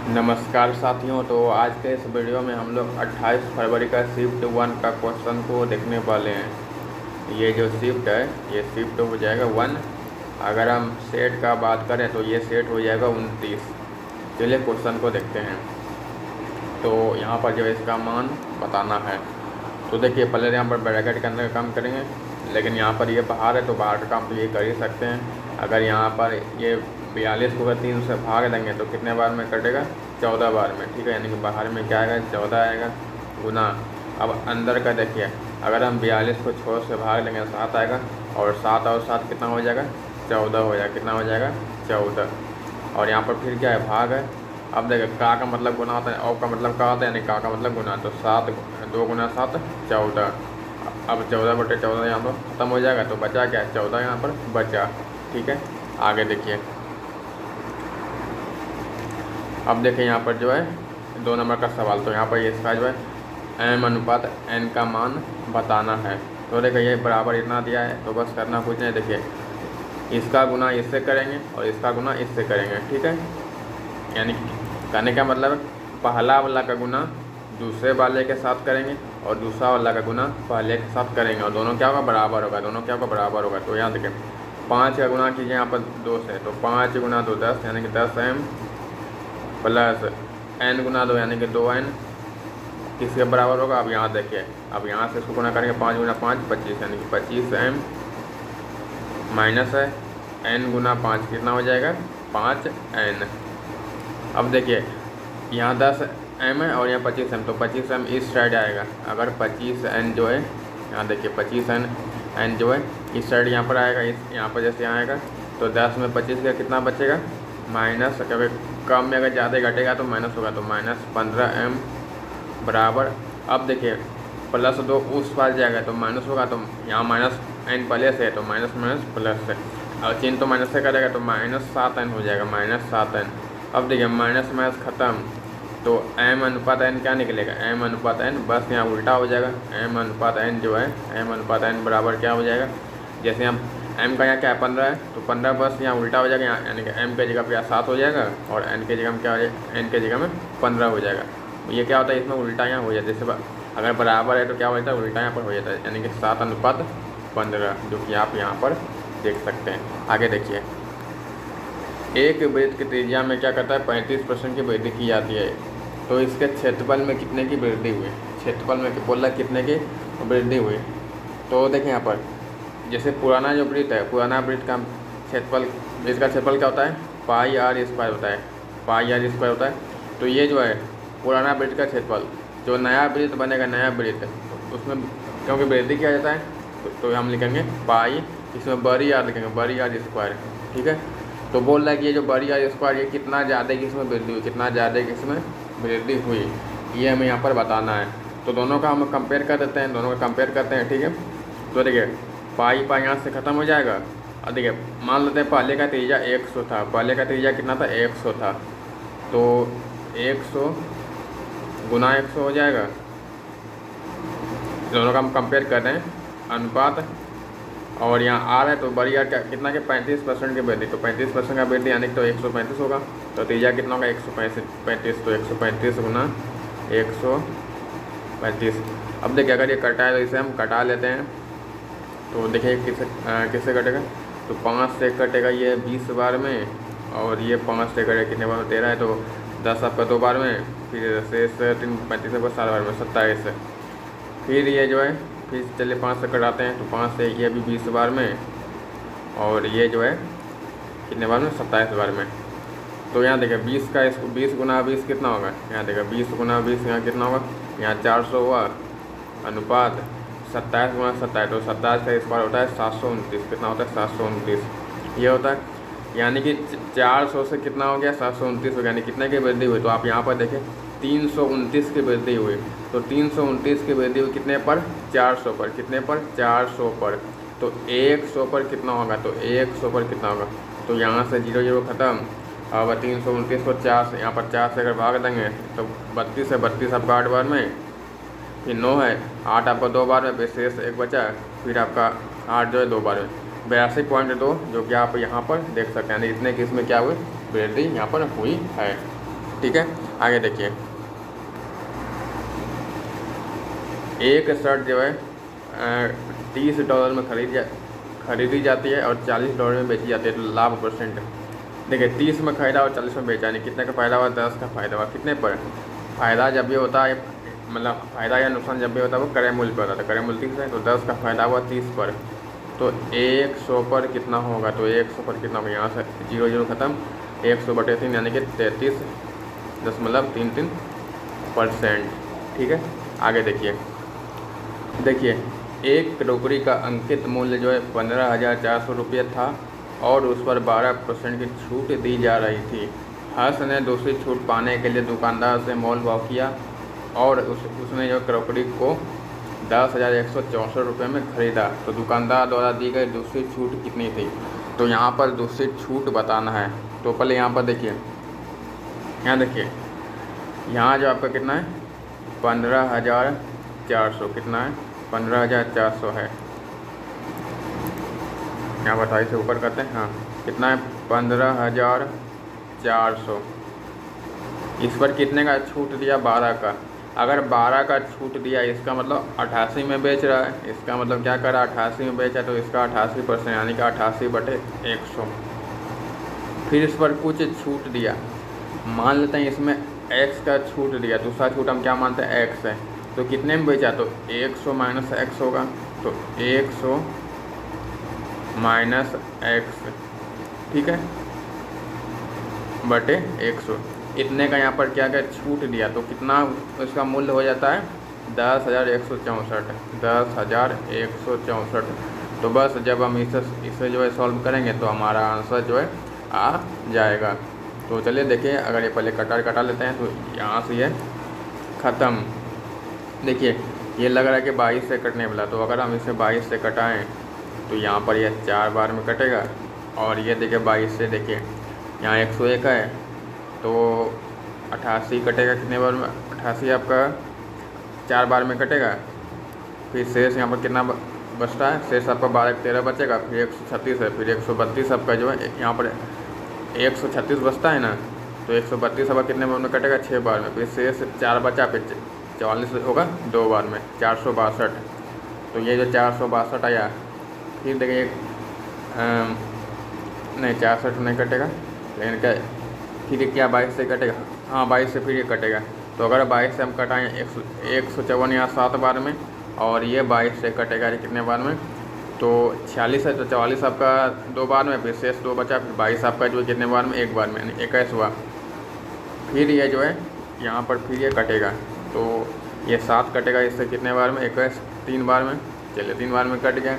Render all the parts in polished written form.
नमस्कार साथियों। तो आज के इस वीडियो में हम लोग 28 फरवरी का शिफ्ट 1 का क्वेश्चन को देखने वाले हैं। ये जो शिफ्ट है ये शिफ्ट हो जाएगा 1। अगर हम सेट का बात करें तो ये सेट हो जाएगा 29। चलिए क्वेश्चन को देखते हैं। तो यहाँ पर जो है इसका मान बताना है। तो देखिए पहले यहाँ पर ब्रैकेट के अंदर का काम करेंगे, लेकिन यहाँ पर ये बाहर है तो बाहर का काम तो ये कर ही सकते हैं। अगर यहाँ पर ये 42 को अगर 3 से भाग देंगे तो कितने बार में कटेगा? 14 बार में। ठीक है, यानी कि बाहर में क्या आएगा? 14 आएगा गुना। अब अंदर का देखिए, अगर हम 42 को 6 से भाग लेंगे 7 आएगा, और 7 और 7 कितना हो जाएगा? 14 हो जाएगा। कितना हो जाएगा? 14। और यहाँ पर फिर क्या है? भाग है। अब देखिए का मतलब गुना होता है, और का मतलब का होता है, यानी का मतलब गुना। तो 7 2 गुना 7 14। अब 14/14 यहाँ पर ख़त्म हो जाएगा, तो बचा क्या? 14 यहाँ पर बचा। ठीक है, आगे देखिए। अब देखिए यहाँ पर जो है 2 नंबर का सवाल। तो यहाँ पर ये इसका जो है m अनुपात n का मान बताना है। तो देखिए ये बराबर इतना दिया है, तो बस करना कुछ नहीं। देखिए इसका गुना इससे करेंगे और इसका गुना इससे करेंगे। ठीक है, यानी कहने का मतलब पहला वाला का गुना दूसरे वाले के साथ करेंगे और दूसरा वाला का गुना पहले के साथ करेंगे, और दोनों क्या होगा? बराबर होगा। दोनों क्या होगा? बराबर होगा। तो यहाँ देखिए 5 का गुना कीजिए, यहाँ पर 2 से, तो 5 गुना 2 10, यानी कि 10m प्लस n गुना 2 यानी कि 2n किसके बराबर होगा? अब यहाँ देखिए, अब यहाँ से इसको गुना करेंगे 5 गुना 5 25, यानी कि 25m माइनस है n गुना 5 कितना हो जाएगा? 5n। अब देखिए यहाँ 10m है और यहाँ 25m, तो 25m इस साइड आएगा। अगर 25n जो है, यहाँ देखिए 25n जो है इस साइड यहाँ पर आएगा, इस यहाँ पर जैसे यहाँ आएगा, तो 10 में 25 का कितना बचेगा? माइनस। क्योंकि कम में अगर ज़्यादा घटेगा तो माइनस होगा, तो -15m बराबर। अब देखिए +2 उस पार जाएगा तो माइनस होगा, तो यहाँ -n पहले से है तो माइनस माइनस प्लस है, और चिन्ह तो माइनस से करेगा तो -7n हो जाएगा, -7n। अब देखिए माइनस माइनस ख़त्म, तो m अनुपात n क्या निकलेगा? m अनुपात n, बस यहाँ उल्टा हो जाएगा। m अनुपात n जो है, m अनुपात n बराबर क्या हो जाएगा? जैसे यहाँ m का यहाँ क्या है? 15 है, तो 15 बस यहाँ उल्टा हो जाएगा, यहाँ यानी कि m के जगह पे 7 हो जाएगा और n के जगह में क्या हो जाएगा? n के जगह में 15 हो जाएगा। ये क्या होता है? इसमें उल्टा यहाँ हो जाता है। जैसे अगर बराबर है तो क्या हो जाता है? उल्टा यहाँ पर हो जाता है, यानी कि 7:15, जो कि आप यहाँ पर देख सकते हैं। आगे देखिए, एक वृत्त की त्रिज्या में क्या करता है? 35% की वृद्धि की जाती है। तो इसके क्षेत्रफल में कितने की वृद्धि हुई? क्षेत्रफल में बोल रहा है कितने की वृद्धि हुई। तो देखिए यहाँ पर जैसे पुराना जो वृत्त है, पुराना वृत्त का क्षेत्रफल, इसका क्षेत्रफल क्या होता है? πr² होता है, πr² होता है। तो ये जो है पुराना वृत्त का क्षेत्रफल, जो नया वृत्त बनेगा, नया वृत्त, उसमें क्योंकि वृद्धि किया जाता है तो हम लिखेंगे पाई, इसमें बड़ी आर लिखेंगे, बड़ी r²। ठीक है, तो बोल रहा है कि ये जो बड़ी r² ये कितना ज़्यादा कि इसमें वृद्धि हुई, कितना ज़्यादा कि इसमें वृद्धि हुई, ये हमें यहाँ पर बताना है। तो दोनों का हम कंपेयर कर देते हैं, दोनों का कंपेयर करते हैं। ठीक है, तो देखिए पाई यहाँ से ख़त्म हो जाएगा। और देखिए मान लेते हैं पहले का त्रिज्या 100 था, पहले का त्रिज्या कितना था? 100 था, तो 100 गुना 100 हो जाएगा। दोनों का हम कंपेयर कर रहे हैं अनुपात, और यहाँ आर है तो बड़ी आर का कितना के 35% की वृद्धि, तो 35% का वृद्धि यानी कि तो 135 होगा। तो त्रिज्या कितना होगा? 135, तो 135 गुना 135। अब देखिए अगर ये कटा है तो इसे हम कटा लेते हैं। तो देखिए किससे कटेगा? तो 5 से कटेगा ये 20 बार में, और ये 5 से कटेगा कितने बार में? 13 है, तो 10 आपका 2 बार में, फिर से 3 35 से 7 बार में 27। फिर ये जो है फिर चलिए 5 से कटाते हैं, तो 5 से ये भी 20 बार में, और ये जो है कितने बार में? 27 बार में। तो यहाँ देखिए 20 का, इसको 20 गुना 20 कितना होगा? यहाँ देखिए 20 गुना 20 यहाँ कितना होगा? यहाँ 400 हुआ, अनुपात 27 गुना 27, तो 27 का स्क्वायर होता है 729। कितना होता है? 729 ये होता है। यानी कि 400 से कितना हो गया? 729 हो गया, यानी कितने की वृद्धि हुई? तो आप यहाँ पर देखें 329 की वृद्धि हुई। तो 329 की वृद्धि हुई कितने पर? 400 पर। कितने पर? 400 पर। तो 100 पर कितना होगा? तो 100 पर कितना होगा? तो यहाँ से 0 0 ख़त्म। अब 329 को 4 से, यहाँ पर 4 से अगर भाग देंगे तो 32 है, 32 आपका 8 बार में, फिर 9 है, 8 आपका 2 बार में, शेष 1 बचा, फिर आपका 8 जो है 2 बार में, 82.2, जो कि आप यहाँ पर देख सकते हैं। इतने कि इसमें क्या हुई? वृद्धि यहाँ पर हुई है। ठीक है। आगे देखिए, एक शर्ट जो है $30 में खरीदी जाती है और $40 में बेची जाती है। तो लाभ परसेंट देखिए, 30 में खरीदा और 40 में बेचा, नहीं कितने का फ़ायदा हुआ, 10 का फ़ायदा हुआ। कितने पर फ़ायदा जब भी होता है, मतलब फ़ायदा या नुकसान जब भी होता है वो क्रय मूल्य पर होता है। क्रय मूल्य 30 है तो 10 का फ़ायदा हुआ 30 पर, तो 100 पर कितना होगा, तो 100 पर कितना होगा, यहाँ से 0 खत्म, 100/3 यानी कि 33.33%। ठीक है। आगे देखिए एक टोकरी का अंकित मूल्य जो है 15,400 रुपये था और उस पर 12% की छूट दी जा रही थी। हर्ष ने दूसरी छूट पाने के लिए दुकानदार से मोल भाव किया और उसने जो टोकरी को 10,164 रुपये में ख़रीदा। तो दुकानदार द्वारा दी गई दूसरी छूट कितनी थी, तो यहाँ पर दूसरी छूट बताना है। तो पहले यहाँ पर देखिए, यहाँ जो आपका कितना है 15,400, कितना है 15,400 है। यहाँ 28 से ऊपर करते हैं, हाँ कितना है 15,400। इस पर कितने का छूट दिया, 12 का। अगर 12 का छूट दिया इसका मतलब 88 में बेच रहा है, इसका मतलब क्या कर रहा है 88 में बेचा, तो इसका 88% यानी कि 88/100। फिर इस पर कुछ छूट दिया, मान लेते हैं इसमें x का छूट दिया, दूसरा छूट हम क्या मानते हैं x है, तो कितने में बेचा, तो 100 माइनस x होगा, तो 100 माइनस x, ठीक है, बटे 100। इतने का यहाँ पर क्या छूट दिया, तो कितना उसका मूल्य हो जाता है 10,164, 10,164। तो बस जब हम इसे जो है सॉल्व करेंगे तो हमारा आंसर जो है आ जाएगा। तो चलिए देखिए, अगर ये पहले कटा लेते हैं तो यहाँ से ये ख़त्म। देखिए ये लग रहा है कि 22 से कटने वाला, तो अगर हम इसे 22 से कटाएं तो यहाँ पर यह 4 बार में कटेगा। और ये देखिए 22 से देखिए यहाँ 101 है तो 88 कटेगा, कितने बार में 88 आपका 4 बार में कटेगा। फिर शेष यहाँ पर कितना बचता है, शेष आपका 12-13 बचेगा, फिर 136 है, फिर 132 आपका जो है यहाँ पर 136 बचता है ना, तो 132 अब कितने बार में कटेगा 6 बार में, फिर शेष 4 बचा, फिर 44 होगा 2 बार में 462। तो ये जो 462 आया, फिर देखिए नहीं 64 नहीं कटेगा, लेकिन क्या फिर क्या 22 से कटेगा, हाँ 22 से फिर ये कटेगा। तो अगर 22 से हम कटाएँ 154 यहाँ 7 बार में, और ये 22 से कटेगा कितने बार में, तो 46 है, तो 44 आपका 2 बार में, फिर शेष 2 बचा, फिर 22 आपका जो है कितने बार में 1 बार में, यानी 21 हुआ। फिर ये जो है यहाँ पर फिर ये कटेगा, तो ये 7 कटेगा इससे कितने बार में 21, 3 बार में। चलिए 3 बार में कट गया,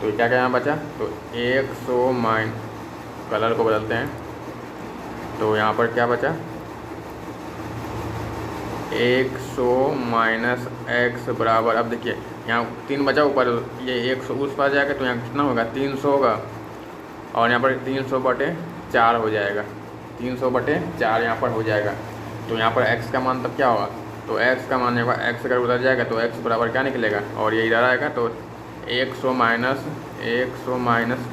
तो क्या यहाँ बचा, तो 100 माइन, कलर को बदलते हैं, तो यहाँ पर क्या बचा 100 माइनस x बराबर, अब देखिए यहाँ 3 बचा ऊपर, ये 100 उस पर जाएगा तो यहाँ कितना होगा 300 होगा, और यहाँ पर 300/4 हो जाएगा, 300/4 यहाँ पर हो जाएगा। तो यहाँ पर x का मान तब क्या होगा, तो x का मान होगा, x अगर उधर जाएगा तो x बराबर क्या निकलेगा, और ये इधर आएगा तो 100 माइनस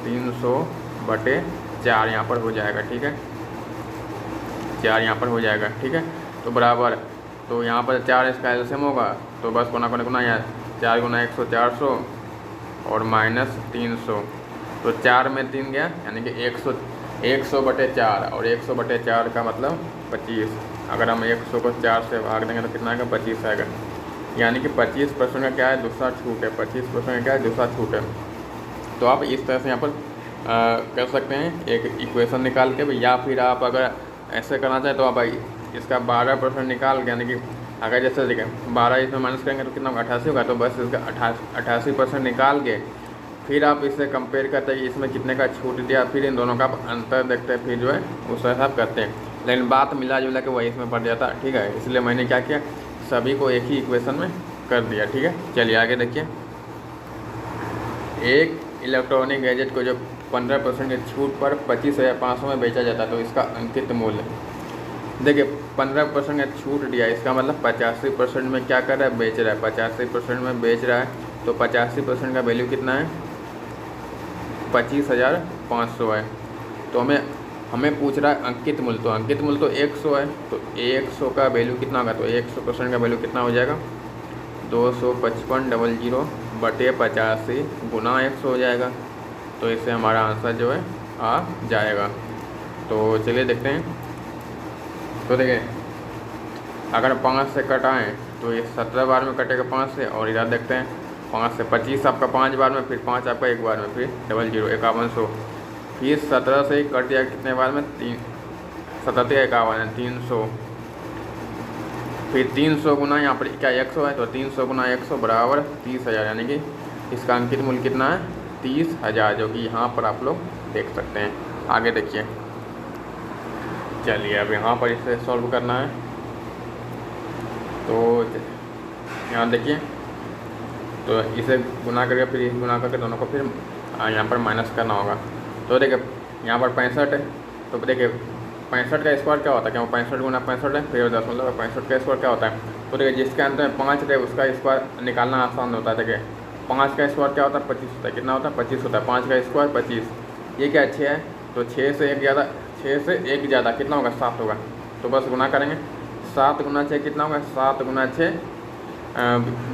300/4 यहाँ पर हो जाएगा, ठीक है, 4 यहाँ पर हो जाएगा, ठीक है। तो बराबर, तो यहाँ पर 4 इसका एलसीएम होगा, तो बस गुना यहाँ 4 गुना 100 400 और माइनस 300, तो 4 में 3 गया, यानी कि 100/4, और 100/4 का मतलब 25। अगर हम 100 को 4 से भाग देंगे तो कितना आएगा 25 आएगा, यानी कि 25% का क्या है दूसरा छूट है, 25% का क्या है दूसरा छूट है। तो आप इस तरह से यहाँ पर कर सकते हैं एक इक्वेशन निकाल के, या फिर आप अगर ऐसे करना चाहें तो आप इसका 12% निकाल के, यानी कि अगर जैसे देखें 12 इसमें माइनस करेंगे तो कितना होगा 88 होगा, तो बस इसका 88% निकाल के फिर आप इससे कंपेयर करते हैं कि इसमें कितने का छूट दिया, फिर इन दोनों का अंतर देखते हैं, फिर जो है उस हिसाब करते हैं। लेकिन बात मिला जुला के वही इसमें पड़ जाता है, ठीक है। इसलिए मैंने क्या किया, सभी को एक ही इक्वेशन में कर दिया, ठीक है। चलिए आगे देखिए, एक इलेक्ट्रॉनिक गैजेट को जो 15% की छूट पर 25,500 में बेचा जाता है, तो इसका अंकित मूल्य देखिए 15% का छूट दिया, इसका मतलब 85% में क्या कर रहा है बेच रहा है, 85% में बेच रहा है, तो 85% का वैल्यू कितना है 25,500 है। तो हमें हमें पूछ रहा है अंकित मूल्य, तो अंकित मूल्य तो 100 है, तो 100 का वैल्यू कितना होगा, तो 100% का वैल्यू कितना हो जाएगा 255.00 बटे 85 गुना 100 हो जाएगा। तो इससे हमारा आंसर जो है आ जाएगा। तो चलिए देखते हैं। तो देखिए अगर 5 से कटाएँ तो ये 17 बार में कटेगा 5 से, और इधर देखते हैं 5 से 25 आपका 5 बार में, फिर 5 आपका 1 बार में, फिर 00 5100, फिर 17 से ही कट जाएगा कितने बार में 3 17 51 है 300, फिर 300 गुना यहाँ पर क्या 100 है, तो 300 गुना 100 बराबर 30,000, यानी कि इसका अंकित मूल्य कितना है 30,000, जो कि यहाँ पर आप लोग देख सकते हैं। आगे देखिए, चलिए अब यहाँ पर इसे सॉल्व करना है। तो यहाँ देखिए, तो इसे गुना करके फिर इसे गुना करके दोनों को फिर यहाँ पर माइनस करना होगा। तो देखिए यहाँ पर 65 है, तो देखिए 65 का स्क्वायर क्या होता है, क्या 65 गुना 65 है, फिर 65 का स्क्वायर क्या होता है। तो देखिए जिसके अंत में 5 है उसका स्क्वायर निकालना आसान होता है। देखिए 5 का स्क्वायर क्या होता है 25 होता है, कितना होता है 25 होता है, 5 का स्क्वायर 25, ये क्या 6 है, तो 6 से 1 ज़्यादा कितना होगा 7 होगा। तो बस गुना करेंगे, 7 गुना 6 कितना होगा 7 गुना 6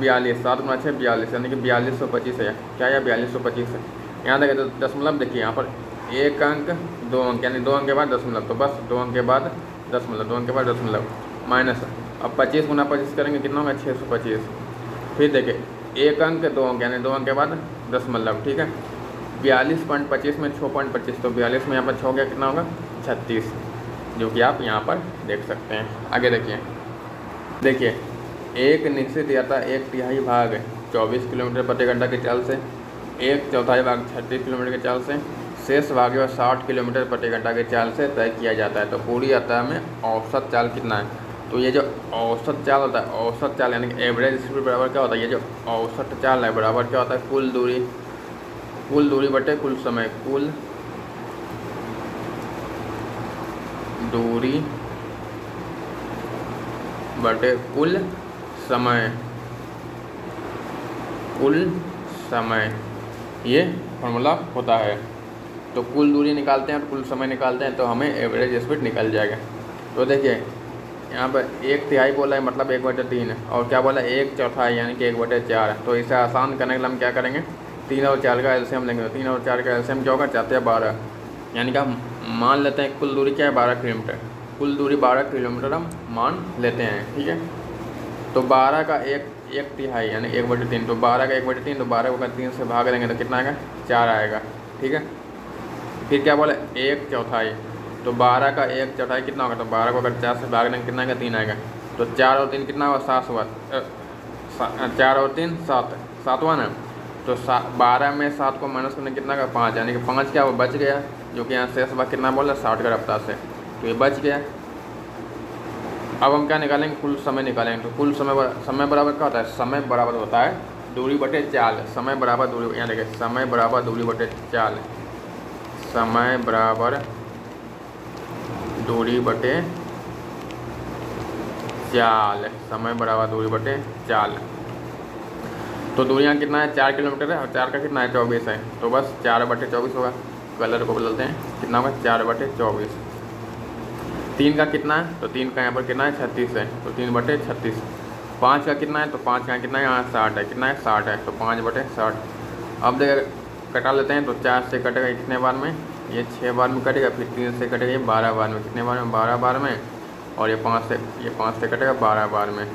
42, 7 गुना 6 42, यानी कि 4225 है, क्या है 4225 है। यहाँ देखिए तो दशमलव देखिए यहाँ पर 1 अंक 2 अंक, यानी 2 अंक के बाद दशमलव, तो बस 2 अंक के बाद दशमलव, 2 अंक के बाद दशमलव माइनस। अब 25 गुना 25 करेंगे कितना होगा 625, फिर देखिए 1 अंक 2 अंक, यानी 2 अंक के बाद दशमलव, ठीक है। 42.25 में 6.25, तो 42 में यहाँ पर 6 गया कितना होगा 36, जो कि आप यहाँ पर देख सकते हैं। आगे देखिए एक निश्चित यात्रा 1/3 भाग 24 किलोमीटर प्रति घंटा की चाल से, 1/4 भाग 36 किलोमीटर की चाल से, शेष भाग 60 किलोमीटर प्रति घंटा की चाल से तय किया जाता है। तो पूरी यात्रा में औसत चाल कितना है, तो ये जो औसत चाल होता है, औसत चाल यानी कि एवरेज स्पीड बराबर क्या होता है, ये जो औसत चाल है बराबर क्या होता है कुल दूरी बटे कुल समय, कुल दूरी बटे कुल समय, ये फॉर्मूला होता है। तो कुल दूरी निकालते हैं और कुल समय निकालते हैं तो हमें एवरेज स्पीड निकल जाएगा। तो देखिए यहाँ पर 1/3 बोला है, मतलब 1/3, और क्या बोला है 1/4 यानी कि 1/4। तो इसे आसान करने के लिए हम क्या करेंगे 3 और 4 का एलसीएम लेंगे। तो 3 और 4 का एलसीएम क्या होगा 4 या 12, यानी कि हम मान लेते हैं कुल दूरी क्या है 12 किलोमीटर, कुल दूरी 12 किलोमीटर हम मान लेते हैं, ठीक है। तो 12 का 1/3 यानी 1/3, तो 12 का 1/3, तो 12 को अगर 3 से भाग देंगे तो कितना आएगा 4 आएगा, ठीक है। फिर क्या बोले 1/4, तो 12 का 1/4 कितना होगा, तो 12 को अगर 4 से भाग देंगे कितना आएगा 3 आएगा। तो 4 और 3 कितना होगा 7 हुआ, 4 और 3 7, 7 हुआ ना। तो 12 में 7 को माइनस करने कितना का 5, यानी कि 5 क्या वो बच गया, जो कि यहाँ शेष भाग कितना बोला 60 का रफ्तार से, तो ये बच गया। अब हम क्या निकालेंगे कुल समय निकालेंगे। तो कुल समय बराबर क्या होता है, समय बराबर होता है दूरी बटे चाल, समय बराबर दूरी, यहाँ देखिए समय बराबर दूरी बटे चाल, समय बराबर दूरी बटे चाल, समय बराबर दूरी बटे चाल। तो दूरियाँ कितना है 4 किलोमीटर है, और 4 का कितना है 24 है, तो बस 4/24 होगा। कलर को बदलते हैं, कितना होगा 4/24। 3 का कितना है, तो 3 का यहाँ पर कितना है 36 है, तो 3/36। 5 का कितना है, तो 5 का कितना है यहाँ 60 है, कितना है 60 है, तो 5/60। अब देखिए कटा लेते हैं, तो 4 से कटेगा कितने बार में, ये 6 बार में कटेगा, फिर 3 से कटेगा ये 12 बार में, कितने बार में 12 बार में, और ये 5 से कटेगा 12 बार में।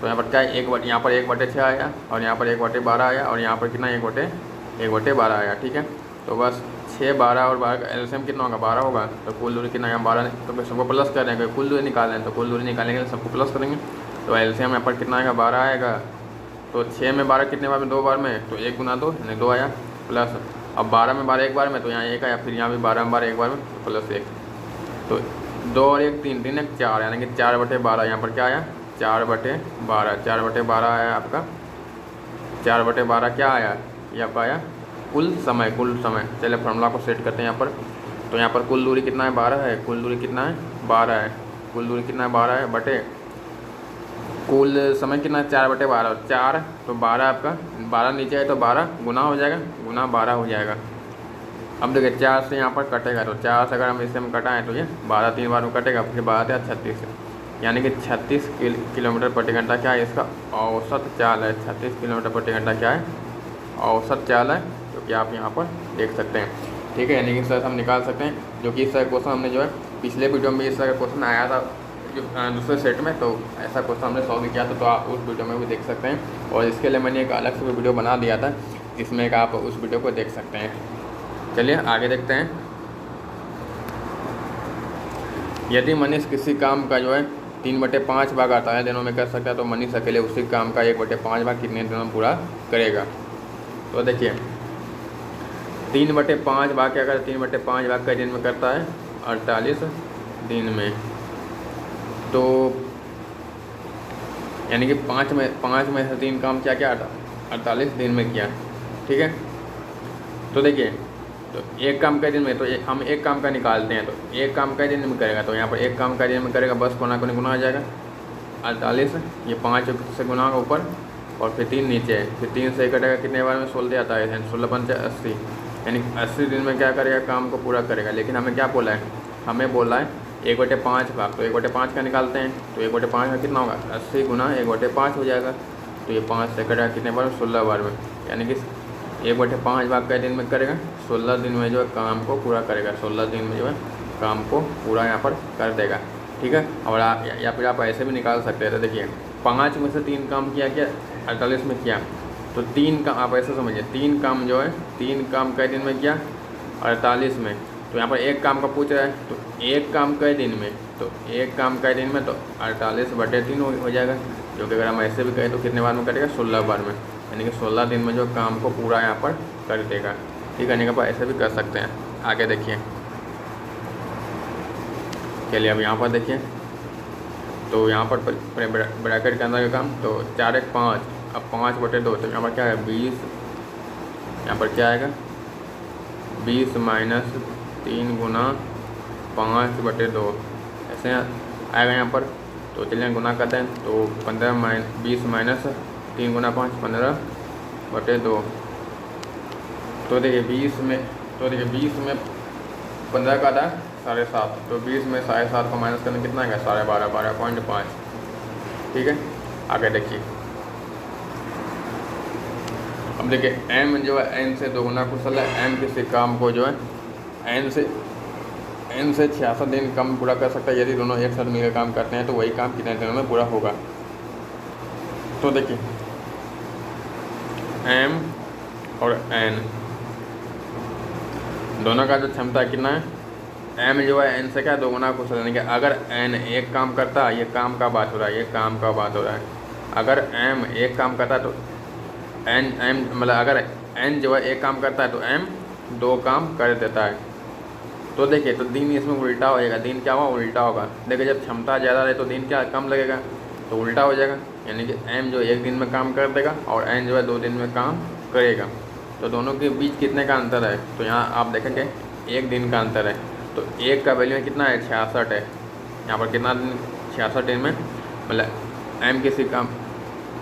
तो यहाँ पर क्या है यहाँ पर 1/6 आया, और यहाँ पर 1/12 आया, और यहाँ पर कितना 1/12 आया, ठीक है। तो बस 6, 12 और 12 का एलसीएम कितना होगा 12 होगा। तो कुल दूरी कितना है 12, तो सबको प्लस कर देंगे, कुल दूरी निकालें तो कुल दूरी निकालेंगे तो सबको प्लस करेंगे। तो एलसीएम यहाँ पर कितना आएगा 12 आएगा। तो 6 में 12 कितने बार में 2 बार में, तो 1 गुना 2 यानी 2 आया, प्लस अब 12 में 12 एक बार में, तो यहाँ 1 आया, फिर यहाँ भी 12 में 12 एक बार में, तो प्लस 1। तो 2 और 1 3, 3 1 4, यानी कि 4/12। यहाँ पर क्या आया 4/12 आया आपका, 4/12 क्या आया, ये आपका आया कुल समय। चलिए फार्मूला को सेट करते हैं यहाँ पर। तो यहाँ पर कुल दूरी कितना है 12 है, कुल दूरी कितना है 12 है, कुल दूरी कितना है 12 है, बटे कुल समय कितना है 4/12, 4 तो 12 आपका 12 नीचे है तो 12 गुना हो जाएगा, गुना 12 हो जाएगा। अब देखिए 4 से यहाँ पर कटेगा, तो 4 से अगर हम इसे हम कटाएँ तो ये 12 3 बार में कटेगा, फिर 12 36, यानी कि 36 किलोमीटर प्रति घंटा क्या है इसका औसत चाल है। 36 किलोमीटर प्रति घंटा क्या है औसत चाल है, जो कि आप यहाँ पर देख सकते हैं। ठीक है, यानी कि इस तरह से हम निकाल सकते हैं, जो कि इस तरह क्वेश्चन हमने जो है पिछले वीडियो में इस तरह का क्वेश्चन आया था जो दूसरे सेट में, तो ऐसा क्वेश्चन हमने सॉल्व किया था, तो आप उस वीडियो में भी देख सकते हैं। और इसके लिए मैंने एक अलग से वीडियो बना दिया था, जिसमें एक आप उस वीडियो को देख सकते हैं। चलिए आगे देखते हैं। यदि मनीष किसी काम का जो है 3/5 भाग 48 दिनों में कर सकता है, तो मनीष अकेले उसी काम का 1/5 भाग कितने दिनों में पूरा करेगा। तो देखिए 3/5 भाग क्या करता है, 3/5 भाग कई दिन में करता है 48 दिन में। तो यानी कि 5 में से 3 काम क्या क्या 48 दिन में किया। ठीक है, तो देखिए तो एक काम कई दिन में, तो हम एक काम का निकालते हैं, तो एक काम कई दिन में करेगा, तो यहाँ पर एक काम कई दिन में करेगा, बस कोना को गुना आ जाएगा 48, ये 5 से गुना होगा ऊपर और फिर 3 नीचे है, फिर 3 से कटेगा कितने बार में 16 आता है, 16 5 80, यानी 80 दिन में क्या करेगा काम को पूरा करेगा। लेकिन हमें क्या बोला है, हमें बोला है 1/5 भाग, तो 1/5 का निकालते हैं, तो 1/5 का कितना होगा 80 गुना 1/5 हो जाएगा, तो ये 5 से कटेगा कितने बार में 16 बार में, यानी कि 1/5 भाग कई दिन में करेगा 16 दिन में जो है काम को पूरा करेगा, 16 दिन में जो है काम को पूरा यहाँ पर कर देगा। ठीक है, और या फिर आप ऐसे भी निकाल सकते हैं। तो देखिए 5 में से 3 काम किया 48 में किया, तो 3 काम आप ऐसे समझिए, 3 काम जो है 3 काम कई दिन में किया 48 में, तो यहाँ पर एक काम का पूछ रहा है, तो एक काम कई दिन में, तो एक काम कई दिन में तो 48/3 हो जाएगा, जो कि अगर हम ऐसे भी कहें तो कितने बार में करेगा 16 बार में, यानी कि 16 दिन में जो काम को पूरा यहाँ पर कर देगा। ठीक है, नहीं ऐसे भी कर सकते हैं। आगे देखिए, चलिए अब यहाँ पर देखिए, तो यहाँ पर ब्रैकेट के अंदर का काम, तो 4 1 5, अब 5/2, तो यहाँ पर क्या है 20, यहाँ पर क्या आएगा 20 माइनस 3 गुना 5/2 ऐसे आएगा यहाँ पर। तो चलिए गुना करते हैं, तो 20 माइनस 3 गुना 5 15/2, तो देखिए 20 में 15 का था 7.5, तो 20 में 7.5 को माइनस करने कितना है 12.5 12.5। ठीक है, आगे देखिए, अब देखिए m जो है n से 2 गुना कुशल है। m किसी काम को जो है n से 66 दिन कम पूरा कर सकता है। यदि दोनों एक साथ मिलकर काम करते हैं तो वही काम कितने दिनों में पूरा होगा। तो देखिए m और n दोनों का जो क्षमता कितना है, m जो है n से क्या 2 गुना कुशल, यानी कि अगर n एक काम करता है, ये काम का बात हो रहा है, ये काम का बात हो रहा है, अगर m एक काम करता है तो m मतलब अगर n जो है एक काम करता है तो m 2 काम कर देता है। तो देखिए तो दिन इसमें उल्टा हो जाएगा, दिन क्या हुआ उल्टा होगा। देखिए जब क्षमता ज़्यादा रहे तो दिन क्या कम लगेगा, तो उल्टा हो जाएगा, यानी कि m जो 1 दिन में काम कर देगा और n जो है 2 दिन में काम करेगा। तो दोनों के बीच कितने का अंतर है, तो यहाँ आप देखेंगे 1 दिन का अंतर है। तो 1 का वैल्यू कितना है 66 है, यहाँ पर कितना दिन 66 दिन में, मतलब m किसी काम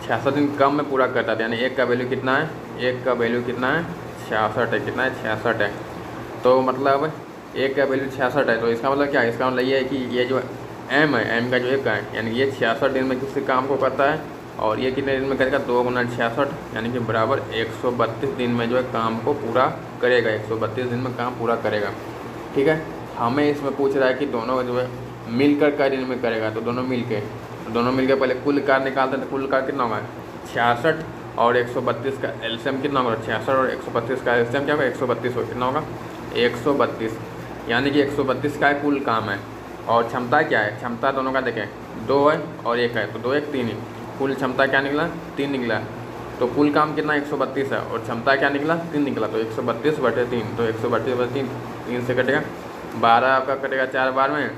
66 दिन कम में पूरा करता था, यानी 1 का वैल्यू कितना है, 1 का वैल्यू कितना है 66 है, कितना है 66 है। तो मतलब 1 का वैल्यू 66 है, तो इसका मतलब क्या है, इसका मतलब ये है कि ये जो m है, m का जो 1 है, यानी ये 66 दिन में किसी काम को करता है और ये कितने दिन में करेगा 2 गुना 66, यानी कि बराबर 132 दिन में जो है काम को पूरा करेगा, 132 दिन में काम पूरा करेगा। ठीक है, हमें इसमें पूछ रहा है कि दोनों जो है मिलकर कई दिन में करेगा, तो दोनों मिलकर पहले कुल कार निकालते हैं, तो कुल कार कितना होगा 66 और 132 का एलसीएम कितना होगा, 66 और 132 का एलसीएम क्या होगा 132 हो, कितना होगा 132, यानी कि 132 का कुल काम है। और क्षमता क्या है, क्षमता दोनों का देखें 2 है और 1 है, तो 2 1 3 ही, कुल क्षमता क्या निकला 3 निकला। तो कुल काम कितना 132 है और क्षमता क्या निकला 3 निकला, तो 132/3, तो 132/3 3 से कटेगा, 12 का कटेगा 4 बार में,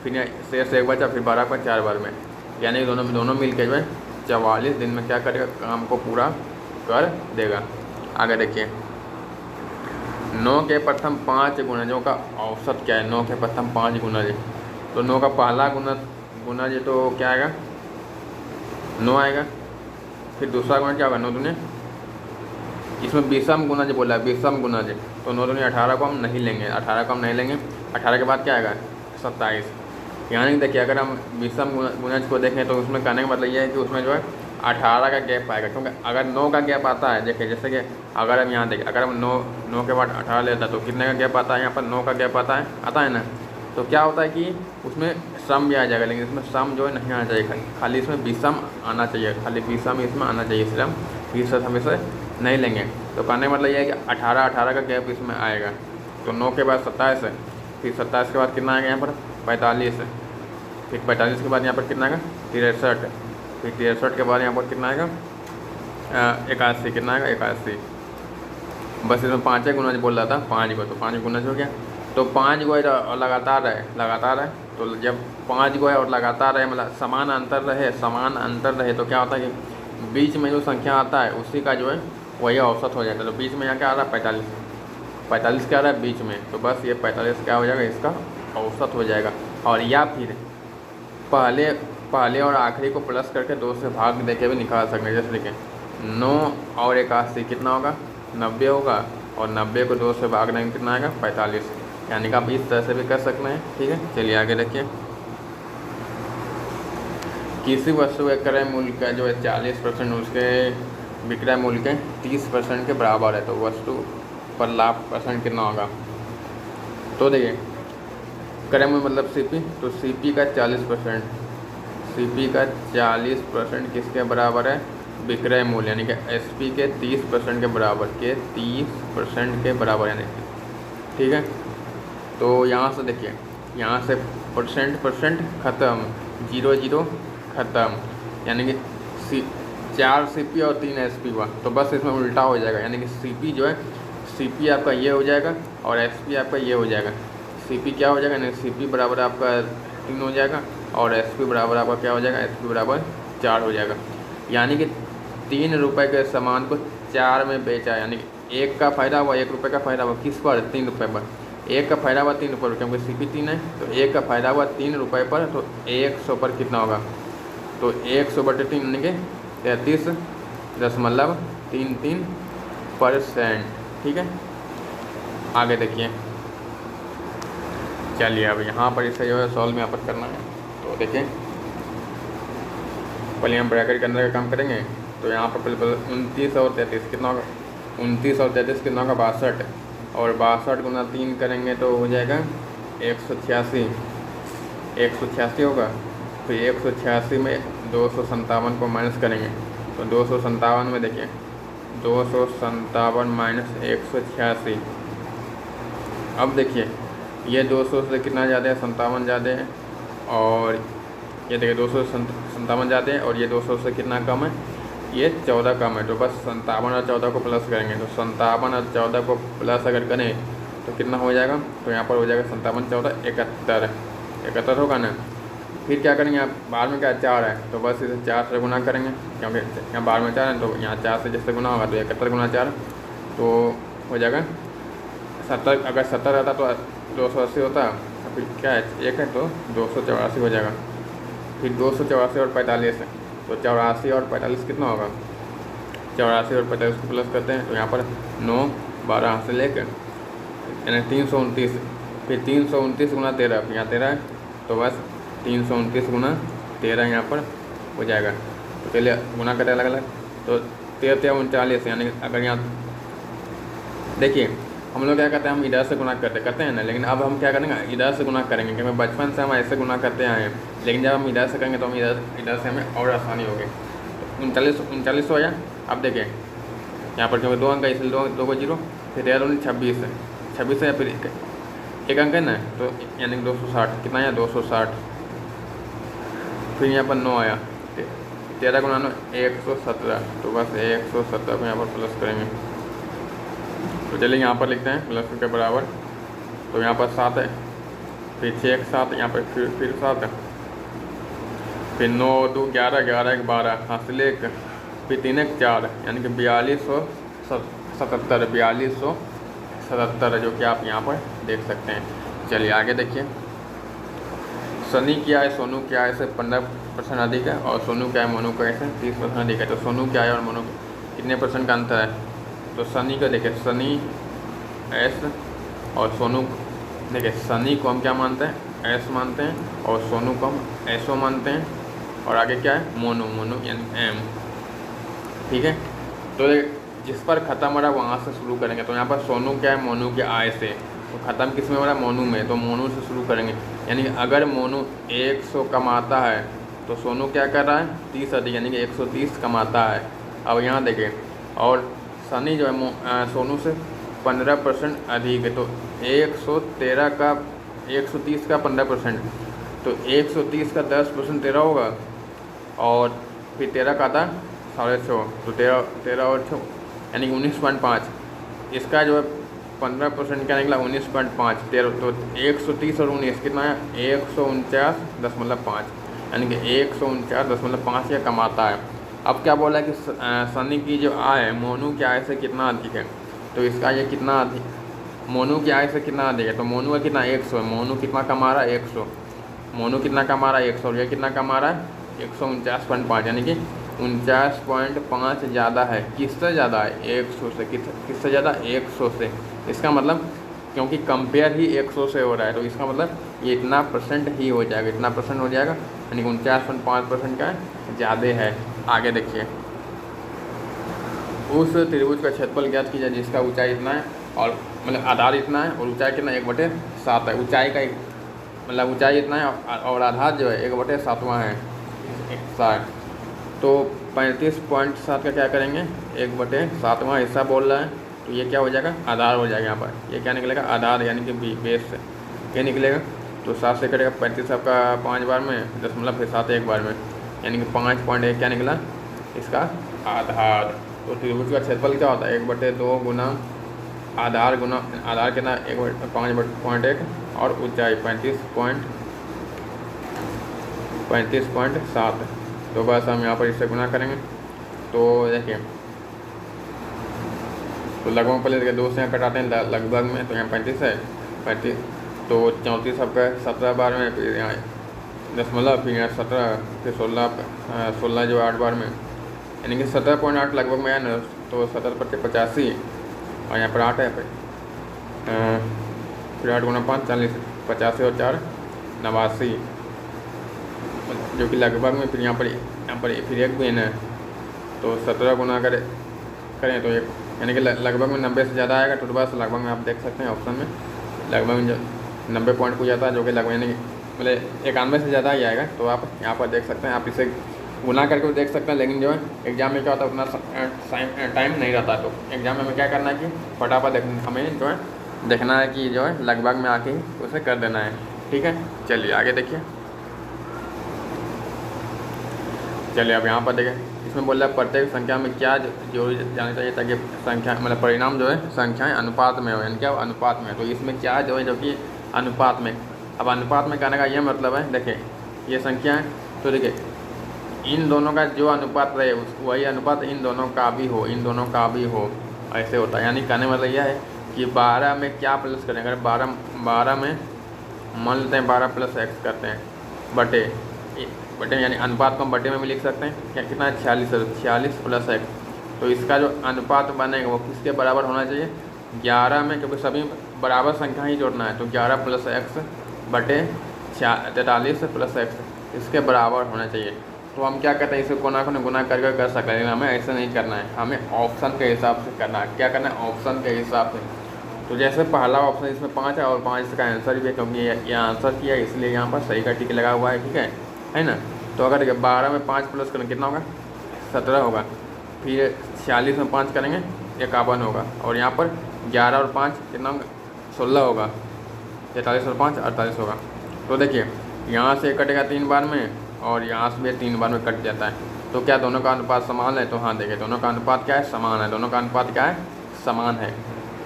फिर शेष 1 बचा, फिर 12 का 4 बार में, यानी कि दोनों मिल के जो है 44 दिन में क्या करेगा काम को पूरा कर देगा। आगे देखिए 9 के प्रथम 5 गुणजों का औसत क्या है, 9 के प्रथम 5 गुणज, तो 9 का पहला गुणज तो क्या आएगा 9 आएगा, फिर दूसरा गुणज क्या होगा 9 दूने इसमें विषम गुणज बोला है, विषम गुणज, तो 9 दूनी 18 को हम नहीं लेंगे, 18 को हम नहीं लेंगे। 18 के बाद क्या आएगा 27। यानी देखिए अगर हम विषम गुणज को देखें तो उसमें कहने का मतलब ये है कि उसमें जो है 18 का गैप आएगा, क्योंकि अगर 9 का गैप आता है, देखिए जैसे कि अगर हम यहाँ देखें, अगर हम 9 के बाद 18 लेता है तो कितने का गैप आता है, यहाँ पर 9 का गैप आता है ना। तो क्या होता है कि उसमें सम भी आ जाएगा, लेकिन इसमें सम जो है नहीं आना चाहिए, खाली इसमें विषम आना चाहिए, खाली विषम इसमें आना चाहिए, इसलिए हम फीसद हम इसे नहीं लेंगे। तो कहने का मतलब यह है कि 18 का गैप इसमें आएगा। तो 9 के बाद 27 है, फिर 27 के बाद कितना आएगा यहाँ पर 45 है, फिर 45 के बाद यहाँ पर कितना आएगा 63, फिर 63 के बाद यहाँ पर कितना आएगा 81, कितना आएगा 81। बस इसमें 5 गुणज बोल रहा था, 5 को, तो 5 गुणज हो गया। तो 5 गो और लगातार है, तो जब 5 गो है और लगातार है, मतलब समान अंतर रहे तो क्या होता है कि बीच में जो संख्या आता है उसी का जो है वही औसत हो जाता है। तो बीच में यहाँ क्या आ रहा है 45 क्या आ रहा है बीच में, तो बस ये 45 क्या हो जाएगा, इसका औसत हो जाएगा। और या फिर पहले और आखिरी को प्लस करके 2 से भाग दे के भी निकाल सकते हैं। जैसे देखें 9 और 81 कितना होगा 90 होगा, और 90 को 2 से भाग देंगे कितना आएगा 45, यानी कि आप इस तरह से भी कर सकते हैं। ठीक है, चलिए आगे देखिए। किसी वस्तु के क्रय मूल्य का जो है 40% उसके विक्रय मूल्य के 30% के बराबर है, तो वस्तु पर लाभ परसेंट कितना होगा। तो देखिए क्रय मूल्य मतलब सीपी, तो सीपी का 40% किसके बराबर है विक्रय मूल्य, यानी कि एसपी के 30% के बराबर, यानी ठीक है। तो यहाँ से देखिए, यहाँ से परसेंट ख़त्म, 0 ख़त्म, यानी कि 4 सीपी और 3 एसपी हुआ, तो बस इसमें उल्टा हो जाएगा, यानी कि सीपी जो है सीपी आपका ये हो जाएगा और एसपी आपका ये हो जाएगा। सीपी क्या हो जाएगा, यानी सीपी बराबर आपका 3 हो जाएगा और एसपी बराबर आपका क्या हो जाएगा, एसपी बराबर 4 हो जाएगा। यानी कि 3 रुपये के सामान को 4 में बेचा, यानी कि 1 का फ़ायदा हुआ, 1 रुपये का फ़ायदा हुआ किस पर 3 रुपये पर, 1 का फ़ायदा हुआ 3 रुपये पर, क्योंकि सीपी 3 है, तो 1 का फ़ायदा हुआ 3 रुपये पर, तो 100 पर कितना होगा, तो 100/3 यानी कि 33.33%। ठीक है, आगे देखिए। चलिए अब यहाँ पर इसे जो है सॉल्व यहाँ पर करना है। तो देखिए पहले हम ब्रैकेट के अंदर का काम करेंगे, तो यहाँ पर पहले 29 और 33 कितना होगा, 29 और 33 कितना होगा 62, और 62 गुना 3 करेंगे तो हो जाएगा 186 होगा। फिर 186 में 257 को माइनस करेंगे, तो 257 में देखिए 257 माइनस 186। अब देखिए ये 200 से कितना ज़्यादा है 57 ज़्यादा है, और ये देखिए 257 ज़्यादा है, और ये 200 से कितना कम है, ये 14 कम है। तो बस 57 और 14 को प्लस करेंगे, तो 57 और 14 को प्लस अगर करें तो कितना हो जाएगा, तो यहाँ पर हो जाएगा 57 14 71 होगा ना। फिर क्या करेंगे, आप बाहर में क्या 4 है, तो बस इसे 4 से गुना करेंगे, क्योंकि यहाँ बाहर में 4 है, तो यहाँ 4 से जैसे गुना होगा तो 71 गुना 4 तो हो जाएगा 70। अगर 70 रहता तो 280 होता, फिर क्या है 1 है तो 284 हो जाएगा। फिर 284 और 45 है, तो 84 और 45 कितना होगा, 84 और 45 को प्लस करते हैं, तो यहाँ पर 9 12 से लेकर यानी 329, फिर 329 गुना 13, फिर यहाँ 13 है, तो बस 329 गुना 13 यहाँ पर हो जाएगा। तो चलिए गुना करें अलग अलग, तो 13 39, यानी अगर यहाँ देखिए हम लोग क्या करते हैं, हम इधर से गुना करते हैं ना, लेकिन अब हम क्या करेंगे इधर से गुना करेंगे, क्योंकि बचपन से हम ऐसे गुना करते आए हैं, लेकिन जब हम इधर से करेंगे तो हम इधर से हमें और आसानी होगी। तो 39 हो जाए। अब देखिए यहाँ पर क्योंकि 2 अंक है इसलिए 2 को 0, फिर 13 26 है, 26 है, फिर 1 अंक है ना, तो यानी 260 कितना है 260। फिर यहाँ पर 9 आया, 13 गुना 9 117, तो बस 117 को यहाँ पर प्लस करेंगे। तो चलिए यहाँ पर लिखते हैं प्लस के बराबर, तो यहाँ पर 7 है, फिर 6 7, यहाँ पर फिर 7 है, फिर 9 2 11 11 1 12 हासिल 1, फिर 3 1 4, यानी कि 4277 जो कि आप यहाँ पर देख सकते हैं। चलिए आगे देखिए। सनी की आय सोनू की आय से 15% अधिक है, और सोनू की आय मोनू की आय से 30% अधिक है। तो सोनू की आय और मोनू कितने परसेंट का अंतर है, तो सनी को देखिए सनी एस और सोनू, देखिए सनी को हम क्या मानते हैं एस मानते हैं और सोनू को हम एसओ मानते हैं और आगे क्या है मोनू, मोनू यानी एम। ठीक है, तो जिस पर ख़त्म हो रहा है वहाँ से शुरू करेंगे। तो यहाँ पर सोनू क्या है मोनू के आय से, तो ख़त्म किस में हो रहा है मोनू में, तो मोनू से शुरू करेंगे। यानी कि अगर मोनू 100 कमाता है तो सोनू क्या कर रहा है 30 अधिक यानी कि 130 कमाता है। अब यहाँ देखें और सनी जो है सोनू से 15% अधिक है, तो 113 का 130 का 15%, तो 130 का 10% 13 होगा और फिर 13 का था 6.5, तो 13 और 6 यानी कि 19.5। इसका जो है 15% क्या निकला 19.5, 13 तो 130 और 19 कितना है 149.5 यानी कि 149.5 या कमाता है। अब क्या बोला है कि सनी की जो आय है मोनू की आय से कितना अधिक है, तो इसका ये कितना अधिक मोनू की आय से कितना अधिक है, तो मोनू का कितना 100 है, मोनू कितना कमा रहा है 100, मोनू कितना कमा रहा है 100 और ये कितना कमा रहा है 149.5 यानी कि 49.5 ज़्यादा है। किससे ज़्यादा है 100 से, किससे ज़्यादा 100 से। इसका मतलब क्योंकि कंपेयर ही 100 से हो रहा है तो इसका मतलब ये इतना परसेंट ही हो जाएगा, इतना परसेंट हो जाएगा यानी कि 49.5% का ज़्यादा है। आगे देखिए उस त्रिभुज का क्षेत्रफल ज्ञात कीजिए जिसका ऊंचाई इतना है और मतलब आधार इतना है और ऊंचाई कितना 1/7 है। ऊंचाई का मतलब ऊंचाई इतना है और आधार जो है 1/7 है 60, तो 35.7 का क्या करेंगे 1/7 हिस्सा बोल रहा है, तो ये क्या हो जाएगा आधार हो जाएगा। यहाँ पर ये क्या निकलेगा आधार यानी कि बेस से ये निकलेगा, तो 7 से करेगा 35 आपका 5 बार में 0.7 एक बार में यानी कि 5.1 क्या निकला इसका आधार। तो त्रिभुज का क्षेत्रफल क्या होता है 1/2 गुना आधार गुना आधार कितना 5.1 और ऊंचाई 35.7। तो बस हम यहाँ पर इससे गुना करेंगे तो देखिए तो लगभग पहले देखिए 2 से यहाँ कटाते हैं लगभग में, तो यहाँ 35 है 35 तो 34 आपका 17 बार में, फिर यहाँ 0.5 फिर यहाँ 17 फिर 16 जो 8 बार में यानी कि 17.8 लगभग में है ना, तो 17/85 और यहाँ पर 8 है फिर 8 गुना 5 40 85 और 4 89 जो कि लगभग में, फिर यहाँ पर फिर एक भी है तो 17 गुना करें तो एक यानी कि लगभग में 90 से ज़्यादा आएगा। तो बस लगभग में आप देख सकते हैं ऑप्शन में लगभग में 90 पॉइंट हो जाता है जो कि लगभग यानी मतलब 91 से ज़्यादा ही आएगा। तो आप यहाँ पर देख सकते हैं, आप इसे गुना करके देख सकते हैं। लेकिन जो है एग्ज़ाम में क्या होता है उतना टाइम नहीं रहता, तो एग्ज़ाम में हमें क्या करना है कि फटाफट हमें जो है देखना है कि जो है लगभग में आके उसे कर देना है। ठीक है, चलिए आगे देखिए। चलिए अब यहाँ पर देखें इसमें बोल रहा है प्रत्येक संख्या में क्या जरूरी जाना चाहिए ताकि संख्या मतलब परिणाम जो है संख्याएं अनुपात में हो, यानी क्या अनुपात में। तो इसमें क्या जो है जो कि अनुपात में। अब अनुपात में कहने का यह मतलब है देखिए ये संख्या है तो देखिए इन दोनों का जो अनुपात रहे वही अनुपात इन दोनों का भी हो, इन दोनों का भी हो, ऐसे होता है। यानी कहने मतलब यह है कि 12 में क्या प्लस करें, अगर 12 में मान लेते हैं 12 + x करते हैं बटे यानी अनुपात को हम बटे में भी लिख सकते हैं। क्या कितना है 46 + x, तो इसका जो अनुपात बनेगा वो किसके बराबर होना चाहिए 11 में, क्योंकि सभी बराबर संख्या ही जोड़ना है। तो 11 + x बटे 43 + x इसके बराबर होना चाहिए। तो हम क्या कहते हैं इसे गुना कर सकते हैं, लेकिन हमें ऐसे नहीं करना है, हमें ऑप्शन के हिसाब से करना है। क्या करना है ऑप्शन के हिसाब से। तो जैसे पहला ऑप्शन इसमें 5 है और 5 इसका आंसर भी है, क्योंकि ये आंसर किया इसलिए यहाँ पर सही का टिक लगा हुआ है। ठीक है ना। तो अगर 12 में 5 प्लस करेंगे कितना होगा 17 होगा, फिर 46 में 5 करेंगे 51 होगा, और यहाँ पर 11 और 5 कितना होगा 16 होगा, 43 और 5 48 होगा। तो देखिए यहाँ से कटेगा 3 बार में और यहाँ से भी 3 बार में कट जाता है। तो क्या दोनों का अनुपात समान है, तो हाँ देखिए दोनों का अनुपात क्या है समान है, दोनों का अनुपात क्या है समान है,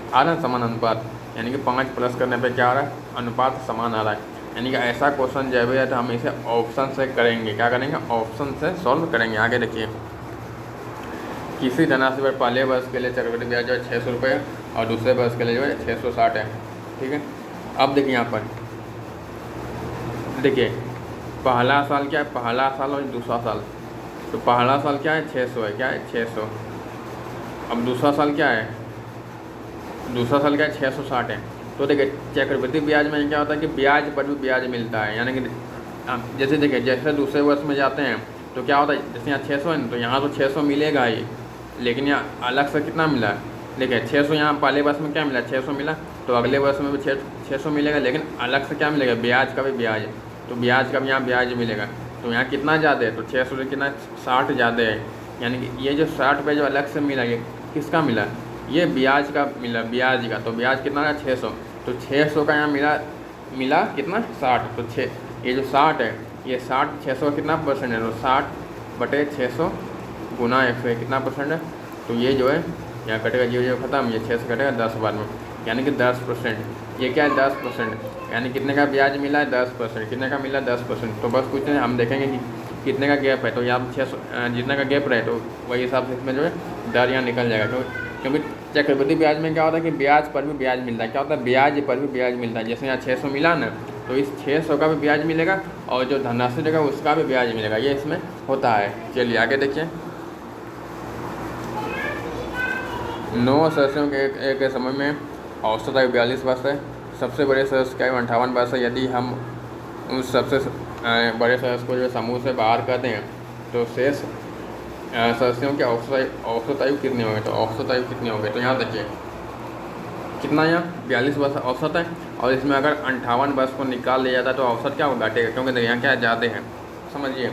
आ रहा है समान अनुपात। यानी कि 5 प्लस करने पे क्या आ रहा है अनुपात समान आ रहा है। यानी कि ऐसा क्वेश्चन जब भी है तो हम इसे ऑप्शन से करेंगे, क्या करेंगे ऑप्शन से सॉल्व करेंगे। आगे देखिए किसी धनराशि पर पहले वर्ष के लिए चक्रवृद्धि ब्याज जो है 600 रुपये और दूसरे वर्ष के लिए जो है 660 है। ठीक है, अब देखिए यहाँ पर देखिए पहला साल क्या है, पहला साल और दूसरा साल। तो पहला साल क्या है 600 है, क्या है 600। अब दूसरा साल क्या है दूसरा साल क्या है 660 है। तो देखिए चक्रवृद्धि ब्याज में क्या होता है कि ब्याज पर भी ब्याज मिलता है, यानी कि जैसे देखिए जैसे दूसरे वर्ष में जाते हैं तो क्या होता है, जैसे यहाँ 600 है ना, तो यहाँ तो 600 मिलेगा ही, लेकिन यहाँ अलग से कितना मिला, देखिए 600 यहाँ पहले वर्ष में क्या मिला 600 मिला, तो अगले वर्ष में भी 600 मिलेगा, लेकिन अलग से क्या मिलेगा, ब्याज का भी ब्याज, तो ब्याज का भी यहाँ ब्याज मिलेगा। तो यहाँ कितना ज़्यादा है, तो 600 से कितना 60 ज़्यादा है, यानी कि ये जो 60 पे जो अलग से मिला ये किसका मिला, ये ब्याज का मिला, ब्याज का। तो ब्याज कितना का 600, तो 600 का यहाँ मिला कितना 60, तो ये जो 60 है ये 60 600 का कितना परसेंट है, तो 60/600 गुना 100 कितना परसेंट है, तो ये जो है यहाँ कटेगा 0 खत्म, ये 6 से कटेगा 10 बाद में, यानी कि 10%। ये क्या है 10%, यानी कितने का ब्याज मिला है 10%, कितने का मिला 10%। तो बस कुछ नहीं, हम देखेंगे कि कितने का गैप है, तो यहाँ 600 जितने का गैप रहे तो वही हिसाब से इसमें जो है दर यहाँ निकल जाएगा। क्योंकि चक्रवृद्धि ब्याज में क्या होता है कि ब्याज पर भी ब्याज मिलता है, क्या होता है ब्याज पर भी ब्याज मिलता है। जैसे यहाँ 600 मिला ना, तो इस 600 का भी ब्याज मिलेगा और जो धनराशि रहेगा उसका भी ब्याज मिलेगा, ये इसमें होता है। चलिए आगे देखिए। 9 सदस्यों के एक समय में औसत आयु 42 वर्ष है। सबसे बड़े सदस्य की आयु 58 वर्ष है। यदि हम उस सबसे बड़े सदस्य को जो समूह से बाहर कर दें तो शेष सदस्यों की औसत आयु कितनी होगी, तो औसत आयु कितनी होगी, तो यहाँ देखिए कितना, यहाँ 42 वर्ष औसत है, और इसमें अगर 58 वर्ष को निकाल लिया जाता है तो औसत क्या होगा, घटेगा, क्योंकि देखिए यहाँ क्या ज़्यादा है, समझिए।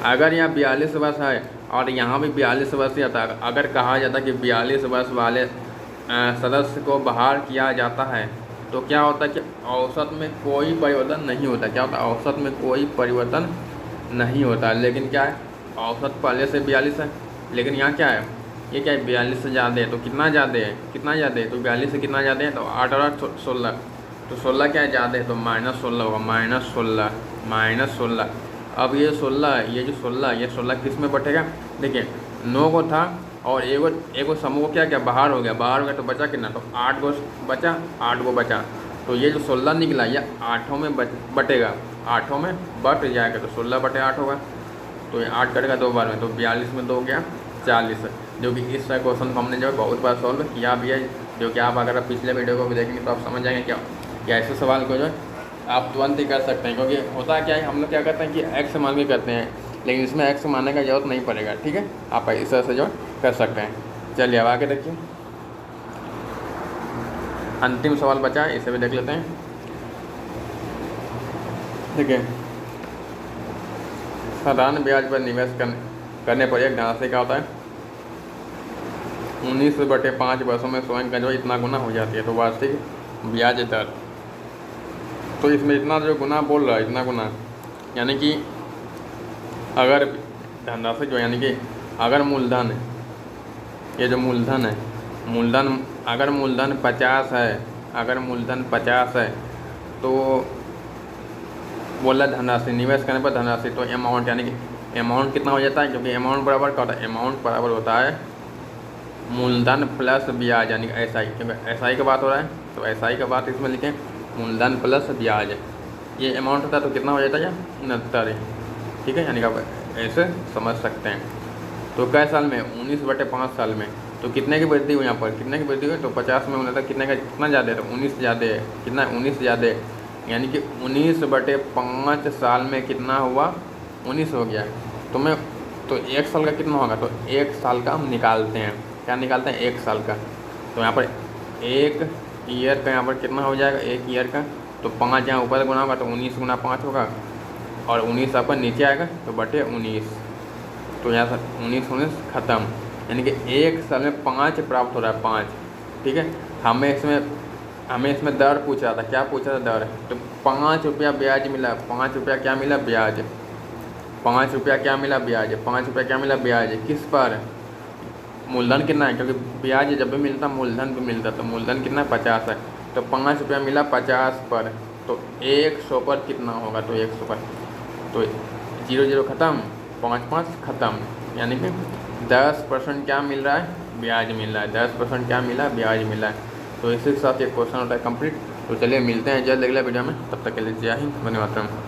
अगर यहाँ 42 वर्ष है और यहाँ भी 42 वर्ष ही आता है, अगर कहा जाता है कि 42 वर्ष वाले सदस्य को बाहर किया जाता है तो क्या होता है कि औसत में कोई परिवर्तन नहीं होता। क्या होता है, औसत में कोई परिवर्तन नहीं होता। लेकिन क्या है, औसत पहले से 42 है, लेकिन यहाँ क्या है, ये क्या है 42 से ज़्यादा है, तो कितना ज़्यादा है, कितना ज़्यादा है, तो 42 से कितना ज़्यादा है, तो 8 और 16, तो 16 क्या है ज़्यादा है, तो -16 होगा, -16। अब ये 16 है, ये जो 16 किस में बटेगा, देखिए 9 को था और एगो समूह को क्या बाहर हो गया, तो बचा कितना, तो 8 गो बचा, तो ये जो 16 निकला ये 8 में बटेगा, 8 में बट जाएगा, तो 16/8 होगा, तो ये 8 कटेगा 2 बार में, तो 42 में 2 गया 40, जो कि इस क्वेश्चन को हमने जो है बहुत बार सॉल्व किया भी है, जो कि आप अगर पिछले वीडियो को भी देखेंगे तो आप समझ जाएंगे क्या ऐसे सवाल को जो है आप तुरंत ही कर सकते हैं। क्योंकि होता क्या है, हम लोग क्या करते हैं कि एक्स मान के करते हैं, लेकिन इसमें एक्स मानने का जरूरत नहीं पड़ेगा, ठीक है, आप इस तरह से जो कर सकते हैं। चलिए अब आगे देखिए, अंतिम सवाल बचा है, इसे भी देख लेते हैं। देखिए, साधारण ब्याज पर निवेश करने पर एक धनराशि क्या होता है, 19/5 वर्षों में स्वयं का जो इतना गुना हो जाती है, तो वार्षिक ब्याज दर, तो इसमें इतना जो गुना बोल रहा है, इतना गुना, यानी कि अगर धनराशि जो, यानी कि अगर मूलधन, ये जो मूलधन है, अगर मूलधन 50 है, तो बोला धनराशि निवेश करने पर धनराशि, तो अमाउंट, यानी कि अमाउंट कितना हो जाता है, क्योंकि अमाउंट बराबर क्या होता है, अमाउंट बराबर होता है मूलधन प्लस ब्याज, यानी कि SI, क्योंकि SI का बात हो रहा है, तो SI का बात इसमें लिखें, मूलधन प्लस ब्याज, ये अमाउंट होता है, तो कितना हो जाता है 69, ठीक है, यानी कि आप ऐसे समझ सकते हैं। तो कै साल में, 19/5 साल में, तो कितने की वृद्धि हुई, यहाँ पर कितने की वृद्धि हुई, तो 50 में होना था, कितने का कितना ज़्यादा है, तो 19 ज़्यादा है, कितना 19 ज़्यादा है, यानी कि 19/5 साल में कितना हुआ, 19 हो गया। तो 1 साल का कितना होगा, तो 1 साल का हम निकालते हैं, क्या निकालते हैं 1 साल का, तो यहाँ पर 1 ईयर का यहाँ पर कितना हो जाएगा, 1 ईयर का, तो 5 यहाँ ऊपर गुना होगा, तो 19 गुना 5 होगा, और 19 आपका नीचे आएगा, तो बटे 19, तो यहाँ से 19 ख़त्म, यानी कि 1 साल में 5 प्राप्त हो रहा है, 5, ठीक है। हमें इसमें दर पूछ रहा था, क्या पूछा था दर, तो 5 रुपया ब्याज मिला, 5 रुपया क्या मिला, ब्याज, 5 रुपया क्या मिला, ब्याज, 5 रुपया क्या मिला, ब्याज, किस पर, मूलधन कितना है, क्योंकि ब्याज जब भी मिलता मूलधन भी मिलता, तो मूलधन कितना है 50 है, तो 5 रुपया मिला 50 पर, तो 100 पर कितना होगा, तो 100 पर, तो 0 ख़त्म, 5 ख़त्म, यानी कि 10% क्या मिल रहा है, ब्याज मिल रहा है, 10% क्या मिला, ब्याज मिला है। तो इसी के साथ ये क्वेश्चन होता है कंप्लीट। तो चलिए मिलते हैं जल्द अगले वीडियो में, तब तक के लिए जय हिंद, वंदे मातरम।